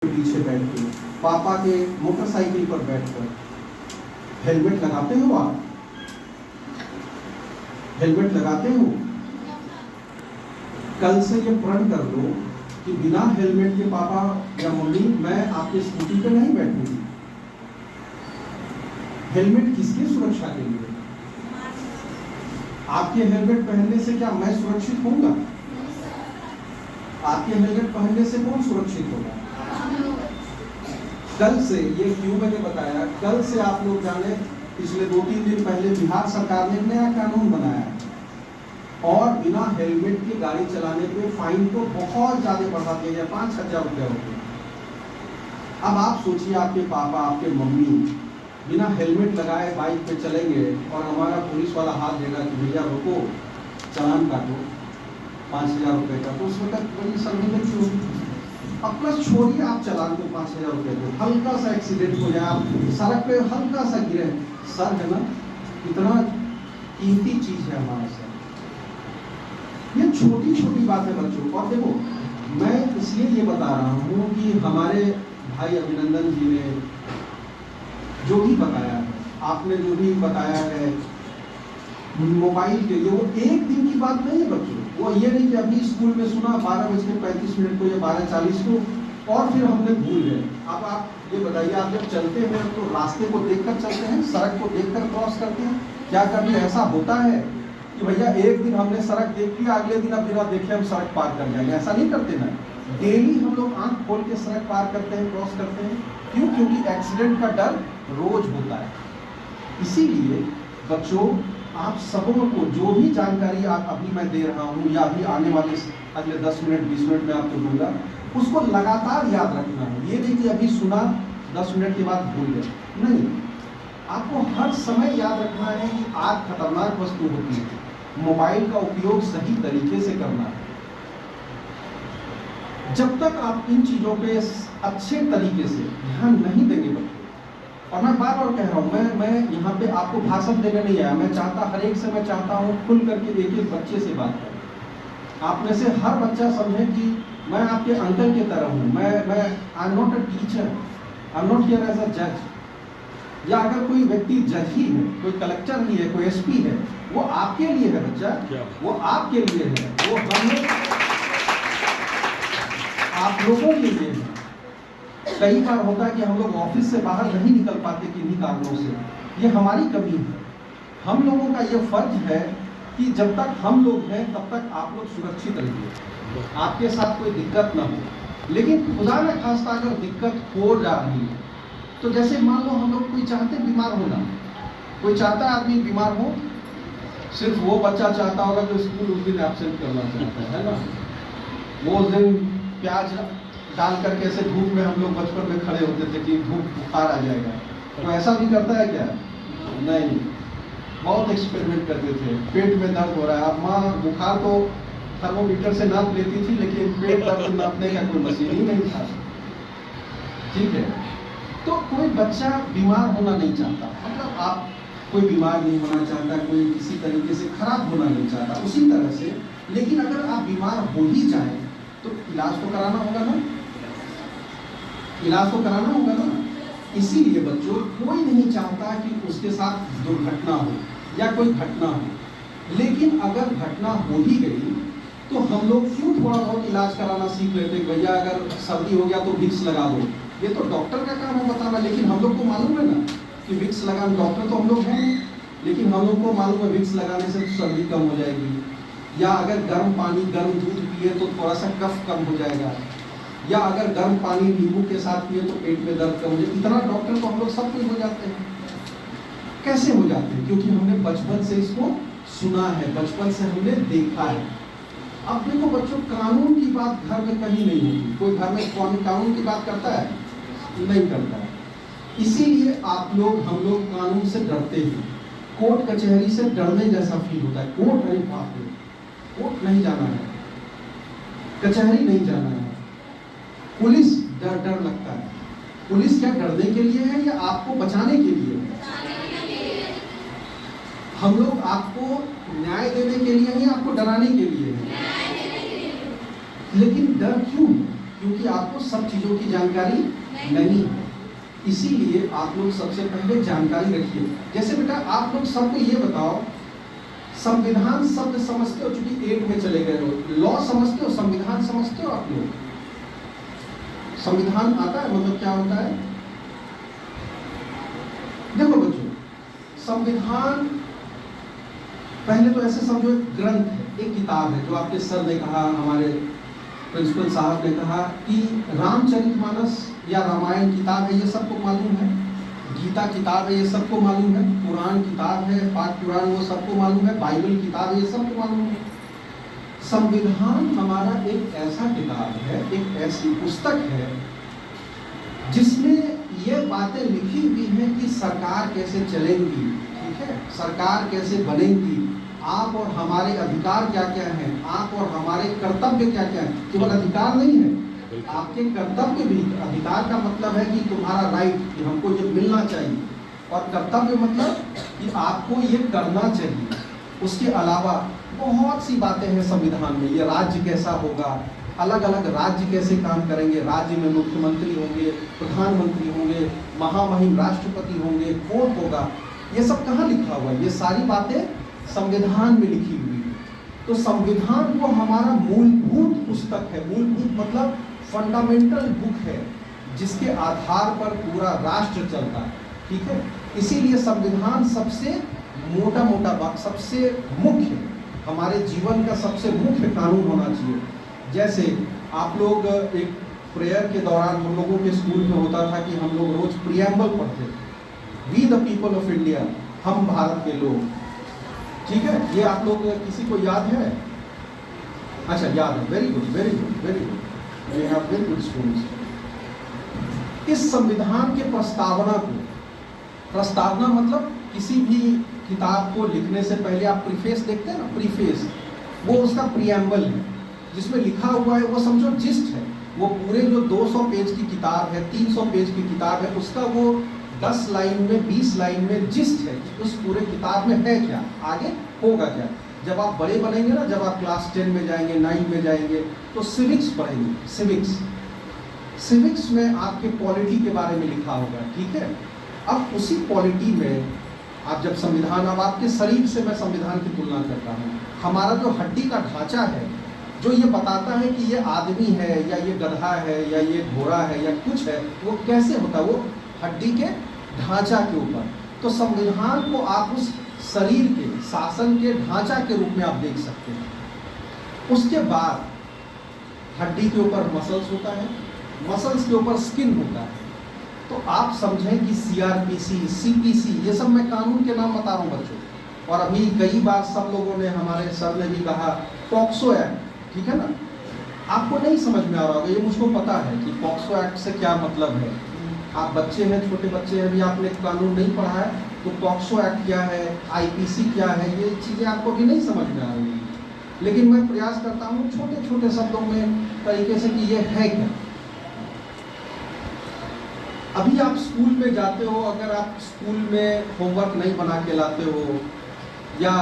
पीछे बैठ के, पापा के मोटरसाइकिल पर बैठकर हेलमेट लगाते हो आप? हेलमेट लगाते हो? कल से ये प्रण कर लो कि बिना हेलमेट के पापा या मम्मी मैं आपके स्कूटी पे नहीं बैठूंगी। हेलमेट किसकी सुरक्षा के लिए? आपके हेलमेट पहनने से क्या मैं सुरक्षित होऊंगा? आपके हेलमेट पहनने से कौन सुरक्षित होगा? कल से ये क्यों मैंने बताया, कल से आप लोग जाने पिछले 2-3 दिन पहले बिहार सरकार ने एक नया कानून बनाया है और बिना हेलमेट के गाड़ी चलाने पे फाइन को बहुत ज्यादा बढ़ा दिया गया, 5,000 रुपये हो गए। अब आप सोचिए, आपके पापा आपके मम्मी बिना हेलमेट लगाए बाइक पे चलेंगे और हमारा पुलिस वाला हाथ देगा कि भैया रोको, चालान काटो 5,000 रुपये का, तो उस वक्त बड़ी शर्मिंदगी होगी। अब प्लस छोड़िए आप चालान को 5,000 रुपये दो, हल्का सा एक्सीडेंट हो जाए, आप सड़क पे हल्का सा गिरे, सर है ना, इतना कीमती चीज है हमारा सर। ये छोटी छोटी बातें बच्चों। और देखो, मैं इसलिए ये बता रहा हूँ कि हमारे भाई अभिनंदन जी ने जो भी बताया है, आपने जो भी बताया है मोबाइल के लिए, वो एक दिन की बात नहीं है बच्चों। वो ये नहीं कि अभी स्कूल में सुना 12:35 को या 12:40 को और फिर हमने भूल गए। अब आप ये बताइए, आप जब चलते हैं तो रास्ते को देखकर चलते हैं, सड़क को देखकर क्रॉस करते हैं? क्या कभी ऐसा होता है कि भैया एक दिन हमने सड़क देख लिया, अगले दिन अब बिना देखे हम सड़क पार कर जाएंगे? ऐसा नहीं करते ना। डेली हम लोग आंख खोल के सड़क पार करते हैं, क्रॉस करते हैं। क्यों? क्योंकि एक्सीडेंट का डर रोज होता है। इसीलिए बच्चों, आप सबों को जो भी जानकारी आप अभी मैं दे रहा हूँ या अभी आने वाले अगले 10 मिनट 20 मिनट में आपको दूंगा, उसको लगातार याद रखना है। ये नहीं कि अभी सुना 10 मिनट के बाद भूल गए, नहीं। आपको हर समय याद रखना है कि आग खतरनाक वस्तु होती है, मोबाइल का उपयोग सही तरीके से करना है। जब तक आप इन चीजों पे अच्छे तरीके से ध्यान नहीं देंगे बच्चों, और मैं बार बार कह रहा हूँ, मैं यहाँ पे आपको भाषण देने नहीं आया। मैं चाहता, हर एक से मैं चाहता हूँ खुल करके एक एक बच्चे से बात करें। आप में से हर बच्चा समझे कि मैं आपके अंकल की तरह हूँ। मैं I am not a teacher, I am not here as a जज। या अगर कोई व्यक्ति जज ही है, कोई कलेक्टर ही है, कोई एसपी है, वो आपके लिए है बच्चा, वो आपके लिए है, वो हम लोग आप लोगों के लिए है। कई बार होता है कि हम लोग ऑफिस से बाहर नहीं निकल पाते किन्हीं कारणों से, ये हमारी कमी है। हम लोगों का ये फर्ज है कि जब तक हम लोग हैं तब तक आप लोग सुरक्षित रहिए, आपके साथ कोई दिक्कत ना हो। लेकिन खुदा न खास्ता अगर दिक्कत हो जा रही है, तो जैसे मान लो हम लोग कोई चाहते बीमार होना, कोई चाहता है आदमी बीमार हो, सिर्फ वो बच्चा चाहता होगा जो स्कूल उस दिन एब्सेंट करना चाहता है ना। वो उस दिन प्याज डाल करके ऐसे धूप में हम लोग बचपन में खड़े होते थे कि धूप बुखार आ जाएगा, तो ऐसा भी करता है क्या? नहीं। बहुत एक्सपेरिमेंट करते थे। पेट में दर्द हो रहा है, अब माँ बुखार तो थर्मोमीटर से नाप लेती थी, लेकिन पेट दर्द नापने का कोई मशीन ही नहीं था। ठीक है, तो कोई बच्चा बीमार होना नहीं चाहता, मतलब आप कोई बीमार नहीं होना चाहता, कोई किसी तरीके से खराब होना नहीं चाहता, उसी तरह से। लेकिन अगर आप बीमार हो ही जाए तो इलाज तो कराना होगा ना, इलाज तो कराना होगा ना। इसीलिए बच्चों, कोई नहीं चाहता कि उसके साथ दुर्घटना हो या कोई घटना हो। लेकिन अगर घटना हो ही गई तो हम लोग क्यों थोड़ा बहुत इलाज कराना सीख लेते हैं? भैया अगर सर्दी हो गया तो विक्स लगा दो, ये तो डॉक्टर का काम है बताना। लेकिन हम लोग को मालूम है ना कि विक्स लगाना, डॉक्टर तो हम लोग हैं, लेकिन हम लोग को मालूम है विक्स लगाने से सर्दी कम हो जाएगी, या अगर गर्म पानी गर्म दूध पिए तो थोड़ा सा कफ कम हो जाएगा, या अगर गर्म पानी नींबू के साथ पिए तो पेट में दर्द कम हो जाए। इतना डॉक्टर तो हम लोग सब कुछ हो जाते हैं। कैसे हो जाते हैं? क्योंकि हमने बचपन से इसको सुना है, बचपन से हमने देखा है। अब देखो बच्चों, कानून की बात घर में कहीं नहीं होती। कोई घर में कानून की बात करता है? नहीं करता है। इसीलिए आप लोग, हम लोग कानून से डरते हैं। कोर्ट कचहरी से डरने जैसा फील होता है। कोर्ट नहीं, बाप रे, कोर्ट नहीं जाना है, कचहरी नहीं जाना है, पुलिस डर डर लगता है। पुलिस क्या डरने के लिए है या आपको बचाने के लिए है? हम लोग आपको न्याय देने के लिए है या आपको डराने के लिए है? लेकिन डर क्यों? क्योंकि आपको सब चीजों की जानकारी नहीं है। इसीलिए आप लोग सबसे पहले जानकारी रखिए। जैसे बेटा आप लोग सबको ये बताओ, संविधान शब्द समझते हो? चूंकि 8 में चले गए हो, लॉ समझते हो, संविधान समझते हो आप लोग? संविधान आता है मतलब क्या होता है? देखो बच्चों, संविधान पहले तो ऐसे समझो एक ग्रंथ है, एक किताब है, जो आपके सर ने कहा, हमारे प्रिंसिपल साहब ने कहा कि रामचरितमानस या रामायण किताब है, ये सबको मालूम है। गीता किताब है, ये सबको मालूम है। पुराण किताब है, पाठ पुराण, वो सबको मालूम है। बाइबल किताब है, ये सबको मालूम है। संविधान हमारा एक ऐसा किताब है, एक ऐसी पुस्तक है जिसमें ये बातें लिखी हुई हैं कि सरकार कैसे चलेंगी, ठीक है, सरकार कैसे बनेगी, आप और हमारे अधिकार क्या क्या हैं, आप और हमारे कर्तव्य क्या क्या हैं। केवल अधिकार नहीं है, आपके कर्तव्य भी। अधिकार का मतलब है कि तुम्हारा राइट, कि हमको ये मिलना चाहिए, और कर्तव्य मतलब कि आपको ये करना चाहिए। उसके अलावा बहुत सी बातें हैं संविधान में। ये राज्य कैसा होगा, अलग अलग राज्य कैसे काम करेंगे, राज्य में मुख्यमंत्री होंगे, प्रधानमंत्री होंगे, महामहिम राष्ट्रपति होंगे, कौन होगा, ये सब कहाँ लिखा हुआ है? ये सारी बातें संविधान में लिखी हुई है। तो संविधान वो हमारा मूलभूत पुस्तक है। मूलभूत मतलब फंडामेंटल बुक है, जिसके आधार पर पूरा राष्ट्र चलता है, ठीक है। इसीलिए संविधान सबसे मोटा बात, सबसे मुख्य, हमारे जीवन का सबसे मुख्य कानून होना चाहिए। जैसे आप लोग एक प्रेयर के दौरान हम लोगों के स्कूल में होता था कि हम लोग रोज प्रियम्बल पढ़ते थे, we the people of India, हम भारत के लोग, ठीक है। ये आप लोग किसी को याद है? अच्छा, याद है, very good, very good, very good, we have very good students. इस संविधान के प्रस्तावना को, प्रस्तावना मतलब किसी भी किताब को लिखने से पहले आप प्रीफेस देखते हैं ना, प्रीफेस, वो उसका प्रियम्बल है, जिसमें लिखा हुआ है, वो समझो जिस्ट है। वो पूरे जो 200 पेज की किताब है, 300 पेज की किताब है, उसका वो 10 लाइन में, 20 लाइन में जिस्ट है, उस पूरे किताब में है क्या, आगे होगा क्या। जब आप बड़े बनेंगे ना, जब आप क्लास 10 में जाएंगे, 9 में जाएंगे, तो सिविक्स पढ़ेंगे। सिविक्स में आपके पॉलिटी के बारे में लिखा होगा, ठीक है। अब उसी पॉलिटी में आप जब संविधान, अब आपके शरीर से मैं संविधान की तुलना करता हूँ, हमारा जो हड्डी का ढांचा है, जो ये बताता है कि ये आदमी है या ये गधा है या ये घोड़ा है या कुछ है, वो कैसे होता है, वो हड्डी के ढांचा के ऊपर। तो संविधान को आप उस शरीर के, शासन के ढांचा के रूप में आप देख सकते हैं। उसके बाद हड्डी के ऊपर मसल्स होता है, मसल्स के ऊपर स्किन होता है। तो आप समझें कि CRPC, CPC, ये सब मैं कानून के नाम बता रहा हूँ बच्चों। और अभी कई बार सब लोगों ने, हमारे सर ने भी कहा पॉक्सो एक्ट, ठीक है ना। आपको नहीं समझ में आ रहा होगा, ये मुझको पता है कि पॉक्सो एक्ट से क्या मतलब है। आप बच्चे हैं, छोटे बच्चे हैं, अभी आपने कानून नहीं पढ़ा है, तो पॉक्सो एक्ट क्या है, IPC क्या है, ये चीज़ें आपको भी नहीं समझ में आ रही हैं। लेकिन मैं प्रयास करता हूँ छोटे छोटे शब्दों में तरीके से कि ये है क्या। अभी आप स्कूल में जाते हो, अगर आप स्कूल में होमवर्क नहीं बना के लाते हो या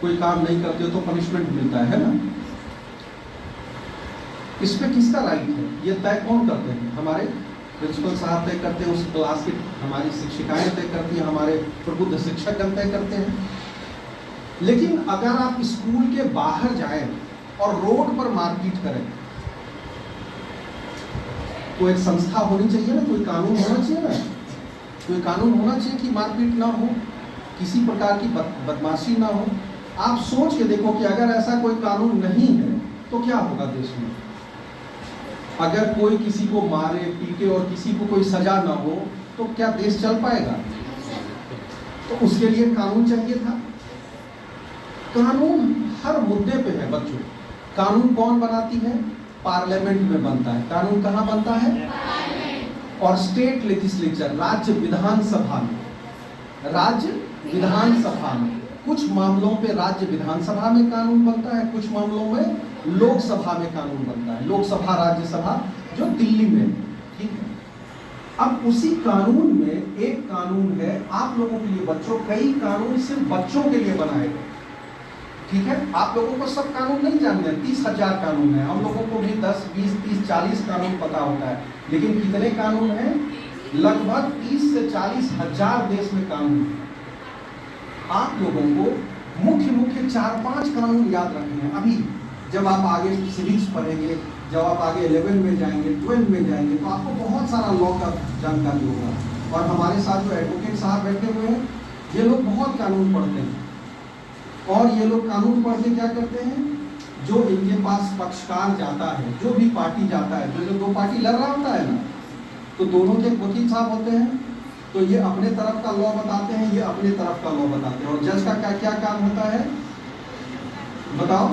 कोई काम नहीं करते हो तो पनिशमेंट मिलता है ना। इस पे किसका राइट है, ये तय कौन करते हैं? हमारे प्रिंसिपल साहब तय करते हैं, उस क्लास की हमारी शिक्षिकाएं तय करती हैं, हमारे प्रबुद्ध शिक्षक तय करते हैं। लेकिन अगर आप स्कूल के बाहर जाएं और रोड पर मारपीट करें, तो एक संस्था होनी चाहिए ना, कोई कानून होना चाहिए ना, कोई कानून होना चाहिए कि मारपीट ना हो, किसी प्रकार की बदमाशी ना हो। आप सोच के देखो कि अगर ऐसा कोई कानून नहीं है तो क्या होगा देश में। अगर कोई किसी को मारे पीटे और किसी को कोई सजा ना हो तो क्या देश चल पाएगा? तो उसके लिए कानून चाहिए था। कानून हर मुद्दे पे है बच्चों। कानून कौन बनाती है? पार्लियामेंट में बनता है। कानून कहाँ बनता है? और स्टेट लेजिस्लेचर, राज्य विधानसभा में, राज्य विधानसभा में। कुछ मामलों पे राज्य विधानसभा में कानून बनता है, कुछ मामलों में लोकसभा में कानून बनता है। लोकसभा, राज्यसभा जो दिल्ली में, ठीक है। अब उसी कानून में एक कानून है आप लोगों के लिए बच्चों, कई कानून सिर्फ बच्चों के लिए बनाए गए, ठीक है, आप लोगों को सब कानून नहीं जानते हैं, 30,000 कानून है, हम लोगों को भी 10, 20, 30, 40 कानून पता होता है, लेकिन कितने कानून हैं? लगभग 30 से 40,000 देश में कानून है। आप लोगों को मुख्य मुख्य 4-5 कानून याद रखने हैं। अभी जब आप आगे सिविक्स पढ़ेंगे, जब आप आगे 11 में जाएंगे, 12 में जाएंगे, तो आपको बहुत सारा लॉ का जानकारी होगा। और हमारे साथ जो एडवोकेट साहब बैठे हुए हैं, ये लोग बहुत कानून पढ़ते हैं, और ये लोग कानून पढ़ के क्या करते हैं, जो इनके पास पक्षकार जाता है, जो भी पार्टी जाता है, जो 2 पार्टी लड़ रहा होता है ना, तो दोनों के वकील साहब होते हैं, तो ये अपने तरफ का लॉ बताते हैं, ये अपने तरफ का लॉ बताते हैं। और जज का क्या क्या काम होता है बताओ?